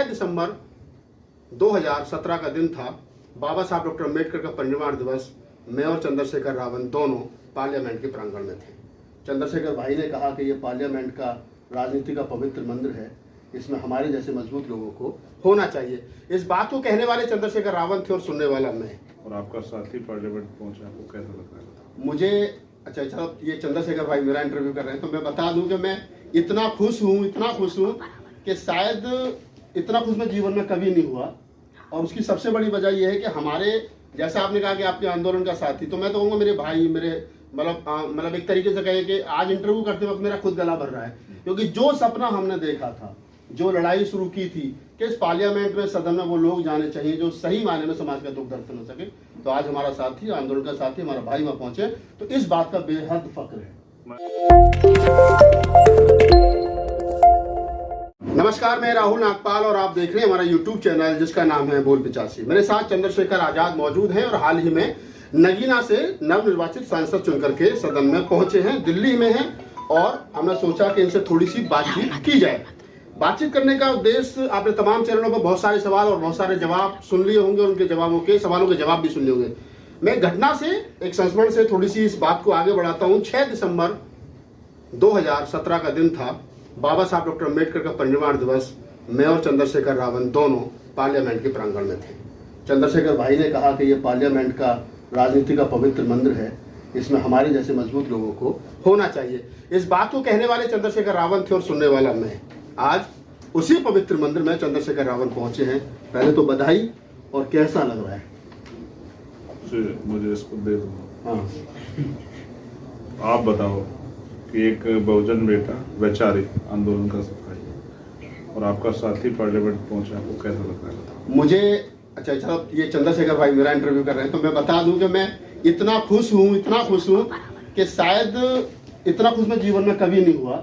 दिसंबर 2017 का दिन था। बाबा साहब डॉक्टर अम्बेडकर का परिनिर्वाण दिवस। मैं और चंद्रशेखर रावण दोनों पार्लियामेंट के प्रांगण में थे। चंद्रशेखर भाई ने कहा कि ये पार्लियामेंट का राजनीति का पवित्र मंदिर है, इसमें हमारे जैसे मजबूत लोगों को होना चाहिए। इस बात को कहने वाले चंद्रशेखर रावण थे और सुनने वाला मैं। और आपका साथी पार्लियामेंट पहुंचा, आपको कैसा लग रहा है? मुझे अच्छा, ये चंद्रशेखर भाई मेरा इंटरव्यू कर रहे हैं तो मैं बता दूं कि मैं इतना खुश हूं कि शायद इतना खुश मैं जीवन में कभी नहीं हुआ। और उसकी सबसे बड़ी वजह यह है कि हमारे, जैसा आपने कहा कि आपके आंदोलन का साथी, तो मैं तो कहूँगा मेरे भाई, मेरे मतलब एक तरीके से कहे कि आज इंटरव्यू करते वक्त मेरा खुद गला भर रहा है, क्योंकि जो सपना हमने देखा था, जो लड़ाई शुरू की थी कि इस पार्लियामेंट में, सदन में वो लोग जाने चाहिए जो सही मायने में समाज का दुख दर्द सुन सके, तो आज हमारा साथी, आंदोलन का साथी, हमारा भाई वहां पहुंचे, तो इस बात का बेहद फक्र है। नमस्कार, मैं राहुल नागपाल और आप देख रहे हैं हमारा यूट्यूब चैनल जिसका नाम है बोल 85। मेरे साथ चंद्रशेखर आजाद मौजूद हैं और हाल ही में नगीना से नवनिर्वाचित सांसद चुनकर के सदन में पहुंचे हैं, दिल्ली में हैं, और हमने सोचा कि इनसे थोड़ी सी बातचीत की जाए। बातचीत करने का उद्देश्य, आपने तमाम चैनलों पर बहुत सारे सवाल और बहुत सारे जवाब सुन लिए होंगे, उनके सवालों के जवाब भी सुन लिए होंगे। मैं घटना से, एक संस्मरण से थोड़ी सी इस बात को आगे बढ़ाता हूं। 6 दिसंबर 2017 का दिन था। बाबा साहब डॉक्टर अम्बेडकर का परिनिर्वाण दिवस। मैं और चंद्रशेखर रावण दोनों पार्लियामेंट के प्रांगण में थे। चंद्रशेखर भाई ने कहा कि ये पार्लियामेंट का राजनीति का पवित्र मंदिर है, इसमें हमारे जैसे मजबूत लोगों को होना चाहिए। इस बात को कहने वाले चंद्रशेखर रावण थे और सुनने वाला मैं। आज उसी पवित्र मंदिर में चंद्रशेखर रावण पहुंचे हैं। पहले तो बधाई, और कैसा लग रहा है? मुझे इसको दे दो। हाँ, आप बताओ कि एक बहुजन बेटा वैचारिक आंदोलन का सिपाही और आपका साथी पार्लियामेंट पहुंचा, आपको कैसा लग रहा है? मुझे अच्छा, ये चंद्रशेखर भाई मेरा इंटरव्यू कर रहे हैं तो मैं बता दूं कि मैं इतना खुश हूं कि शायद इतना खुश मैं जीवन में कभी नहीं हुआ।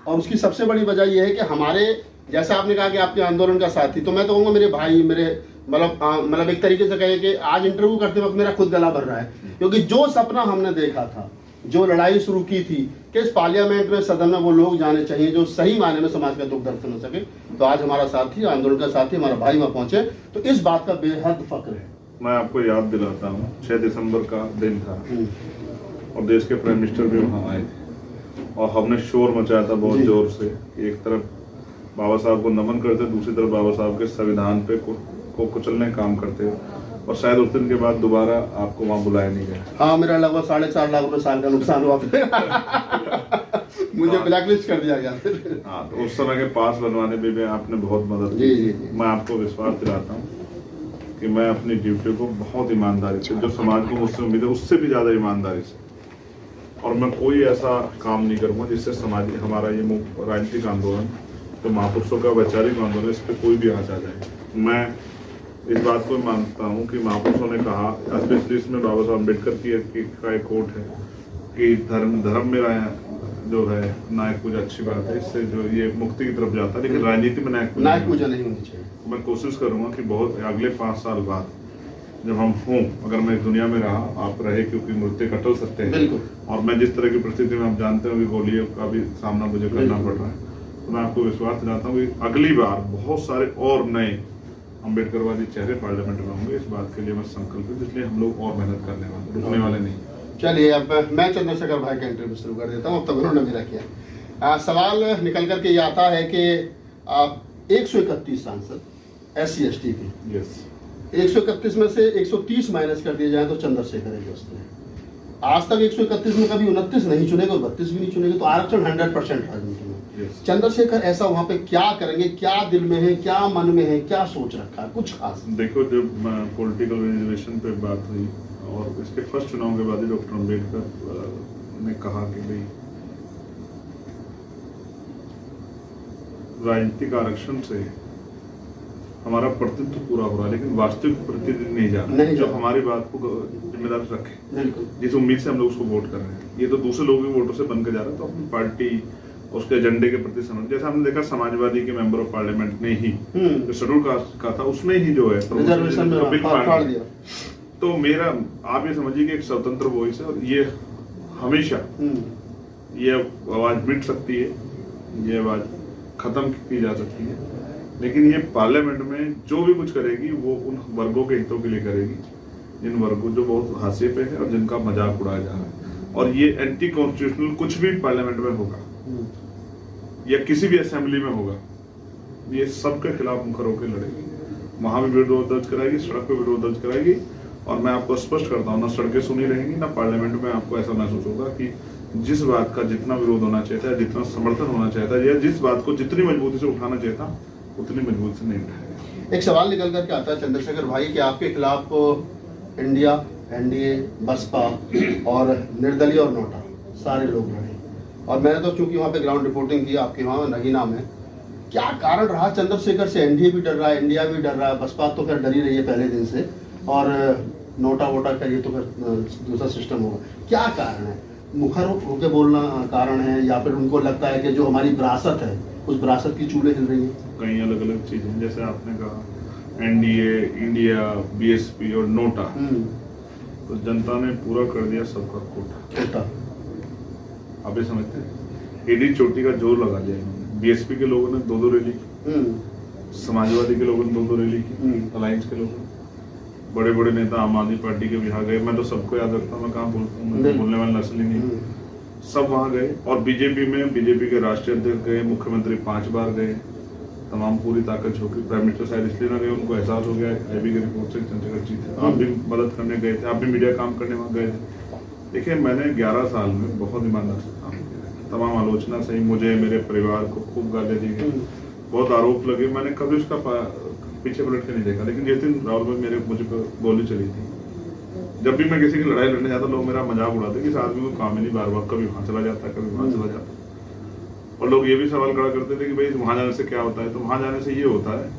और उसकी सबसे बड़ी वजह यह है कि हमारे, जैसा आपने कहा कि आपके आंदोलन का साथी, तो मैं तो कहूँगा मेरे भाई, मेरे मतलब एक तरीके से कहे कि आज इंटरव्यू करते वक्त मेरा खुद गला भर रहा है, क्योंकि जो सपना हमने देखा था, जो लड़ाई शुरू की थी कि इस पार्लियामेंट में, सदन में वो लोग जाने चाहिए जो सही मायने में समाज का दुख दर्द सुन सके, तो आज हमारा साथी, आंदोलन का साथी, हमारा भाई वहां पहुंचे, तो इस बात का बेहद फक्र है। मैं आपको याद दिलाता हूँ, 6 दिसंबर का दिन था और देश के प्राइम मिनिस्टर भी वहाँ आए थे और हमने शोर मचाया था बहुत जोर से। एक तरफ बाबा साहब को नमन करते, दूसरी तरफ बाबा साहब के संविधान पे को कुचलने काम करते, और शायद उस दिन के बाद दोबारा आपको वहाँ बुलाया नहीं गया। हाँ, मेरा लगभग 4.5 लाख रुपए साल का नुकसान हुआ। मुझे ब्लैकलिस्ट कर दिया गया। हाँ, तो उस समय के पास बनवाने में भी आपने बहुत मदद की। जी। मैं आपको विश्वास दिलाता हूँ कि मैं अपनी ड्यूटी को बहुत ईमानदारी से, जो समाज को मुझसे उम्मीद है उससे भी ज्यादा ईमानदारी से, और मैं कोई ऐसा काम नहीं करूँगा जिससे समाज, हमारा ये राजनीतिक आंदोलन, तो महापुरुषों का वैचारिक आंदोलन, इस पर कोई भी आँच आ जाए। मैं इस बात को मानता हूँ कि महापुरुषों ने कहा, स्पेशली इसमें बाबा साहब अम्बेडकर का एक कोट है कि धर्म में जो है नायक पूजा अच्छी बात है, इससे जो ये मुक्ति की तरफ जाता है, लेकिन राजनीति में नायक पूजा नहीं होनी चाहिए। मैं कोशिश करूंगा कि बहुत अगले 5 साल बाद जब हम हों, अगर मैं इस दुनिया में रहा, आप रहे, क्योंकि मृत्यु कटल सकते हैं, और मैं जिस तरह की परिस्थिति में, आप जानते हो कि गोलियों का भी सामना मुझे करना पड़ रहा है, तो मैं आपको विश्वास दिलाता हूँ कि अगली बार बहुत सारे और नए अम्बेडकरवादी चेहरे पार्लियामेंट में होंगे। इस बात के लिए मैं संकल्पित, इसलिए हम लोग और मेहनत करने वाले, रुकने वाले नहीं। चलिए, अब मैं चंद्रशेखर भाई का इंटरव्यू शुरू कर देता हूँ। अब तक उन्होंने मेरा किया। सवाल निकल करके ये आता है कि 131 सांसद SC ST के, 131 में से 130 माइनस कर दिए जाए तो चंद्रशेखर है जो आज तक 131 में कभी 29 नहीं चुनेगा और 32 भी नहीं चुनेगा, तो आरक्षण 100% राजनीति में। चंद्रशेखर ऐसा वहां पे क्या करेंगे? क्या दिल में है, क्या मन में है, क्या सोच रखा है कुछ खास? देखो, जब पॉलिटिकल रिजर्वेशन पे बात हुई और इसके फर्स्ट चुनाव के बाद ही डॉक्टर अम्बेडकर ने कहा कि भाई राजनीतिक आरक्षण से हमारा प्रतिनिधित्व पूरा हो रहा है, लेकिन वास्तविक प्रतिनिधि नहीं जा रहा, जो हमारी बात को जिम्मेदार रखे, जिस उम्मीद से हम लोग उसको वोट कर रहे हैं। ये तो दूसरे लोगों के वोटों से बन के जा रहा है, तो अपनी पार्टी, उसके एजेंडे के प्रति समझ, जैसा हमने देखा समाजवादी के मेंबर ऑफ पार्लियामेंट ने ही जो शेड्यूल कास्ट का था उसमें ही जो है बिल फाड़ दिया। तो मेरा, आप ये समझिए कि एक स्वतंत्र वॉइस है, और ये हमेशा ये आवाज मिट सकती है, ये आवाज खत्म की जा सकती है, लेकिन ये पार्लियामेंट में जो भी कुछ करेगी वो उन वर्गों के हितों के लिए करेगी, जिन वर्गों जो बहुत हाशिए पे है और जिनका मजाक उड़ाया जा रहा है। और ये एंटी कॉन्स्टिट्यूशनल कुछ भी पार्लियामेंट में होगा या किसी भी असेंबली में होगा, ये सबके खिलाफ मुखर होकर लड़ेगी। वहां भी विरोध दर्ज कराएगी, सड़क पे विरोध दर्ज कराएगी। और मैं आपको स्पष्ट करता हूँ, ना सड़कें सुनी रहेंगी, ना पार्लियामेंट में आपको ऐसा महसूस होगा कि जिस बात का जितना विरोध होना चाहिए था, जितना समर्थन होना चाहिए था, या जिस बात को जितनी मजबूती से उठाना चाहिए था उतनी मजबूती से नहीं उठाया। एक सवाल निकल करके आता है चंद्रशेखर भाई कि आपके खिलाफ इंडिया, एनडीए, बसपा और निर्दलीय और नोटा सारे लोग लड़े। और मैंने तो चूंकि वहाँ पे ग्राउंड रिपोर्टिंग की आपके वहाँ नगीना में, क्या कारण रहा चंद्रशेखर से? एनडीए भी डर रहा है, इंडिया भी डर रहा है, बसपा तो फिर डरी रही है पहले दिन से, और नोटा वोटा का ये तो फिर दूसरा सिस्टम होगा। क्या कारण है? मुखर होकर बोलना कारण है, या फिर उनको लगता है कि जो हमारी विरासत है उस विरासत की चूल्हे हिल रही है? कई अलग अलग चीजें, जैसे आपने कहा एनडीए, इंडिया, बीएसपी और नोटा, तो जनता ने पूरा कर दिया सबका कोटा। आप ये समझते हैं, एडी चोटी का जोर लगा दिया इन्होंने। बीएसपी के लोगों ने 2-2 रैली की, समाजवादी के लोगों ने 2-2 रैली की, अलायंस के लोगों ने, बड़े बड़े नेता आम आदमी पार्टी के भी यहाँ गए। मैं तो सबको याद रखता हूँ, मैं कहाँ बोलता हूँ, बोलने वाला नस्ल ही नहीं, सब वहाँ गए। और बीजेपी में बीजेपी के राष्ट्रीय अध्यक्ष गए, मुख्यमंत्री 5 बार गए, तमाम पूरी ताकत झोंकी। प्राइम मिनिस्टर शायद इसलिए ना गए, उनको एहसास हो गया आईबी की रिपोर्ट से चंद्रशेखर जी थे। आप भी मदद करने गए थे, आप भी मीडिया काम करने वहाँ गए थे। देखिए, मैंने 11 साल में बहुत ईमानदार से काम किया। तमाम आलोचना सही, मुझे, मेरे परिवार को खूब गालियाँ दी गई, बहुत आरोप लगे, मैंने कभी उसका पीछे पलट के नहीं देखा। लेकिन जिस दिन राहुल भाई मुझे पर गोली चली थी, जब भी मैं किसी की लड़ाई लड़ने जाता, लोग मेरा मजाक उड़ाते कि इस आदमी को काम ही नहीं, बार बार कभी वहां चला जाता है, कभी वहां चला जाता है। और लोग ये भी सवाल खड़ा करते थे कि भाई वहां जाने से क्या होता है? तो वहां जाने से ये होता है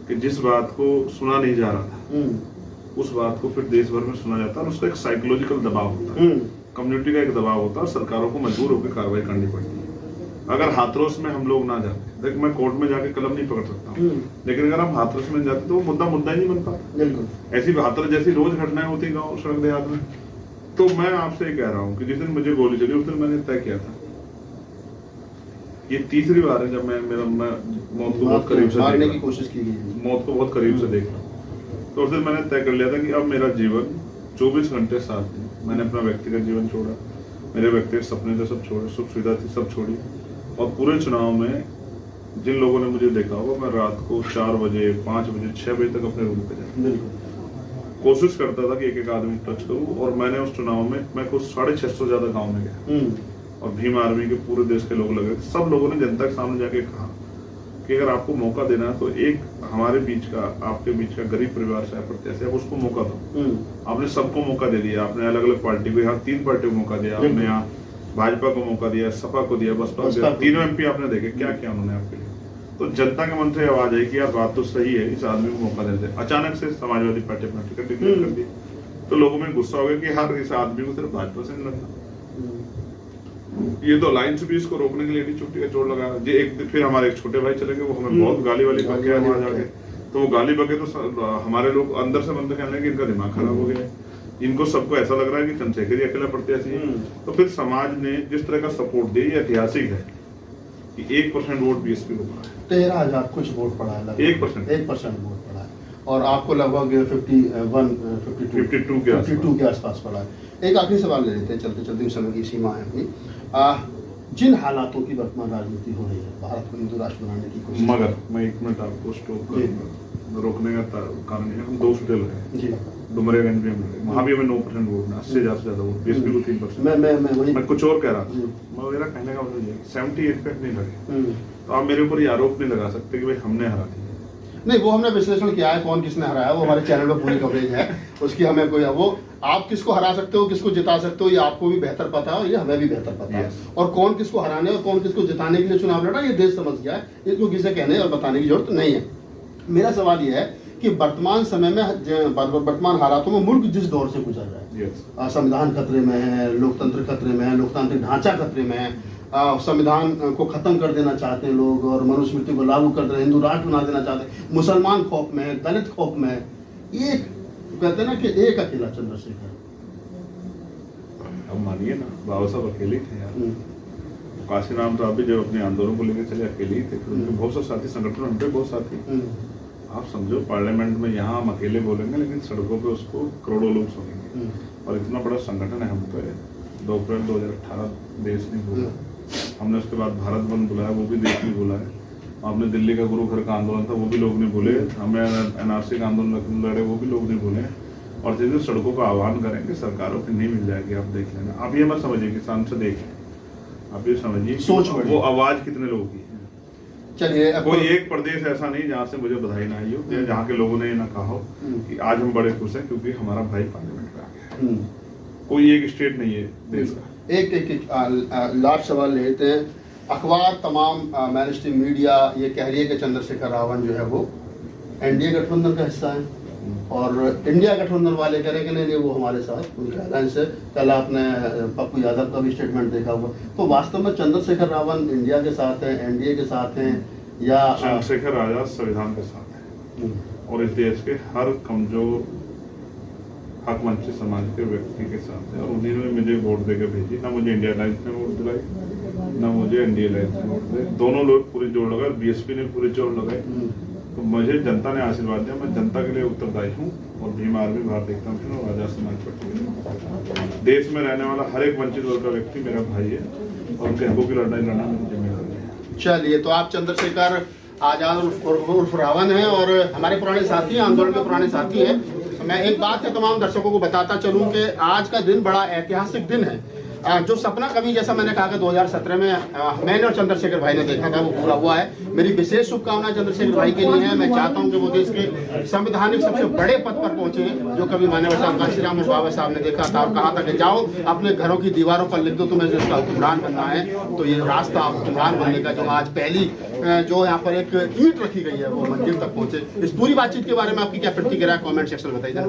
कि जिस बात को सुना नहीं जा रहा था, उस बात को फिर देश भर में सुना जाता है, और उसका एक साइकोलॉजिकल दबाव होता है, कम्युनिटी का एक दबाव होता है, और सरकारों को मजबूर होकर कार्रवाई करनी पड़ती है। अगर हाथरस में हम लोग ना जाते, देखिए मैं कोर्ट में जाके कलम नहीं पकड़ सकता हूँ, लेकिन अगर हम हाथरस में जाते तो वो मुद्दा ही नहीं बनता। बिल्कुल ऐसी हाथरस जैसी रोज घटनाएं होती गाँव सड़क देहात में। तो मैं आपसे कह रहा हूँ कि जिस दिन मुझे गोली चली, उस दिन मैंने तय किया था, ये तीसरी बार है जब मैं मौत को बहुत करीब से देखने की कोशिश की गई, मौत को बहुत करीब से देख रहा हूँ। तो उस दिन मैंने तय कर लिया था कि अब मेरा जीवन 24 घंटे साथ में, मैंने अपना व्यक्तिगत जीवन छोड़ा, मेरे व्यक्तिगत सपने थे सब छोड़े, सुख सुविधा थी सब छोड़ी, और पूरे चुनाव में जिन लोगों ने मुझे देखा होगा, मैं रात को 4 बजे, 5 बजे, 6 बजे तक अपने रूम पे जाता, कोशिश करता था कि एक आदमी टच करूं। और मैंने उस चुनाव में मैं कुछ 650 से ज्यादा गाँव में गया, और भीम आर्मी के पूरे देश के लोग लगे। सब लोगों ने जनता के सामने जाके कहा कि अगर आपको मौका देना है तो एक हमारे बीच का, आपके बीच का गरीब परिवार से प्रत्याशी, आप उसको मौका दो। आपने सबको मौका दे दिया, आपने अलग अलग पार्टी को, यहाँ 3 पार्टी को मौका दिया, आपने यहाँ भाजपा को मौका दिया, सपा को दिया, बसपा को दिया, तीनों एमपी आपने देखे, क्या किया उन्होंने आपके लिए? तो जनता के मन से आवाज आई कि यार बात तो सही है, इस आदमी को मौका देते। अचानक से समाजवादी पार्टी अपना टिकट डिक्लेयर कर दी, तो लोगों में गुस्सा हो गया कि यार इस आदमी को सिर्फ भाजपा से नहीं लड़ना, ये तो अलायंस भी इसको रोकने के लिए एडी चोटी का जोड़ लगा। ये एक फिर हमारे एक छोटे भाई चले गए, वो हमें बहुत गाली वाली बके वहां जाके, तो वो गाली बके तो हमारे लोग अंदर से बंद कहने लगे इनका दिमाग खराब हो गया, इनको सबको ऐसा लग रहा है कि चंद्रशेखर ही अकेला प्रत्याशी है। तो फिर समाज ने जिस तरह का सपोर्ट दिया, ये ऐतिहासिक है कि 1% वोट बीएसपी को पड़ा है, 13,000 कुछ वोट पड़ा है, 1% वोट पड़ा है, और आपको लगभग 52 के आसपास पड़ा है। एक आखिरी सवाल ले लेते हैं, चलते चलते उस समय की सीमा है अपनी। जिन हालातों की वर्तमान राजनीति हो रही है, भारत को हिंदू राष्ट्र बनाने की कोशिश, मगर मैं 1 मिनट आपको स्टॉप करूंगा, रोकने का कारण है, हम 2 सीटें लड़े, डुमरियागंज में वहां भी हमें 9% वोट ना, 80 से ज्यादा वोट, बीएसपी को 3%। मैं कुछ और कह रहा था, मेरा कहने का मतलब ये 78 पे नहीं लड़े, तो आप मेरे ऊपर ये आरोप नहीं लगा सकते कि भाई हमने हरा दिया। नहीं, वो हमने विश्लेषण किया है, कौन किसने हराया, वो हमारे चैनल में पूरी कवरेज है उसकी। हमें कोई वो आप किसको हरा सकते हो, किसको जिता सकते हो, ये आपको भी बेहतर पता है और ये हमें भी बेहतर पता है। और कौन किसको हराने और कौन किसको जिताने के लिए चुनाव लड़ा, ये देश समझ गया है, इसको किसी कहने और बताने की जरूरत नहीं है। मेरा सवाल ये है कि वर्तमान समय में, वर्तमान हालातों में मुल्क जिस दौर से गुजर रहा है, संविधान खतरे में है, लोकतंत्र खतरे में है, लोकतांत्रिक ढांचा खतरे में है, संविधान को खत्म कर देना चाहते हैं लोग और मनुस्मृति को लागू कर देना, हिंदू राष्ट्र बना देना चाहते हैं, मुसलमान खौफ में है, दलित खौफ में है, एक कहते हैं ना कि एक अकेला चंद्रशेखर। अब मानिए ना, बाबा साहब अकेले थे यार, काशीराम तो अभी जब अपने आंदोलन को लेकर चले अकेले ही थे, उनके बहुत से साथी संगठन में पे बहुत साथी। आप समझो पार्लियामेंट में यहाँ हम अकेले बोलेंगे लेकिन सड़कों पे उसको करोड़ों लोग सुनेंगे। और इतना बड़ा संगठन है हम पे। 2 अप्रैल 2018 देश नहीं भूला, हमने उसके बाद भारत बंद बुलाया, वो भी देश नहीं भूला है। आपने दिल्ली का गुरु घर का आंदोलन था, वो भी लोग नहीं भूले। हमें NRC का आंदोलन लड़े, वो भी लोग नहीं भूले। और जिस सड़कों का आह्वान करेंगे सरकारों की नहीं मिल जाएगी, आप देख लेना। आप ये मत समझिए किसान से देखें, आप ये समझिए सोच वो आवाज कितने लोगों की है। चलिए, कोई एक प्रदेश ऐसा नहीं जहाँ से मुझे बधाई ना आई हो या जहाँ के लोगों ने ये ना कहा हो कि आज हम बड़े खुश हैं क्योंकि हमारा भाई पार्लियामेंट में आ गया है। कोई एक स्टेट नहीं है देश का। एक लास्ट सवाल लेते हैं। अखबार तमाम मेन स्ट्रीम मीडिया ये कह रही है कि चंद्रशेखर रावण जो है वो NDA गठबंधन का हिस्सा है, और इंडिया गठबंधन वाले कह रहे हैं कि नहीं वो हमारे साथ उनके अलायंस है। कल आपने पप्पू यादव का भी स्टेटमेंट देखा हुआ। तो वास्तव में चंद्रशेखर रावण इंडिया के साथ हैं, NDA के साथ हैं, या चंद्रशेखर आजाद संविधान के साथ है और इस देश के हर कमजोर हकवंचित समाज के व्यक्ति के साथ है। और उन्होंने मुझे वोट देकर भेजी, ना मुझे इंडिया अलायंस ने वोट दिलाई, ना मुझे NDA अलायंस ने वोट दिलाई। दोनों लोग पूरी जोड़ लगाए, BSP ने पूरी जोड़ लगाई। तो मुझे जनता ने आशीर्वाद दिया, मैं जनता के लिए उत्तरदायी हूँ। और भीम आर्मी भारत एकता मिशन और आजाद समाज पार्टी, देश में रहने वाला हर एक वंचित वर्ग का व्यक्ति मेरा भाई है और उनके हकों की लड़ाई लड़ना मेरी जिम्मेदारी है। चलिए, तो आप चंद्रशेखर आजाद उर्फ रावण हैं और हमारे पुराने साथी हैं, आंदोलन के पुराने साथी हैं। मैं एक बात है तमाम दर्शकों को बताता चलूं कि आज का दिन बड़ा ऐतिहासिक दिन है। जो सपना कभी, जैसा मैंने कहा कि 2017 में मैंने और चंद्रशेखर भाई ने देखा था, वो पूरा हुआ है। मेरी विशेष शुभकामनाएं चंद्रशेखर भाई के लिए है। मैं चाहता हूं कि वो देश के संवैधानिक सबसे बड़े पद पर पहुंचे, जो कभी माननीय साहब काशीराम बाबा साहब ने देखा था और कहा था कि जाओ अपने घरों की दीवारों पर लिख दो तुम्हें जो इसका हुक्मरान बनना है। तो ये रास्ता हुक्मरान बनने का जो आज पहली जो यहाँ पर एक ईंट रखी गई है वो मंजिल तक पहुंचे। इस पूरी बातचीत के बारे में आपकी क्या प्रतिक्रिया, कमेंट सेक्शन में बताइए।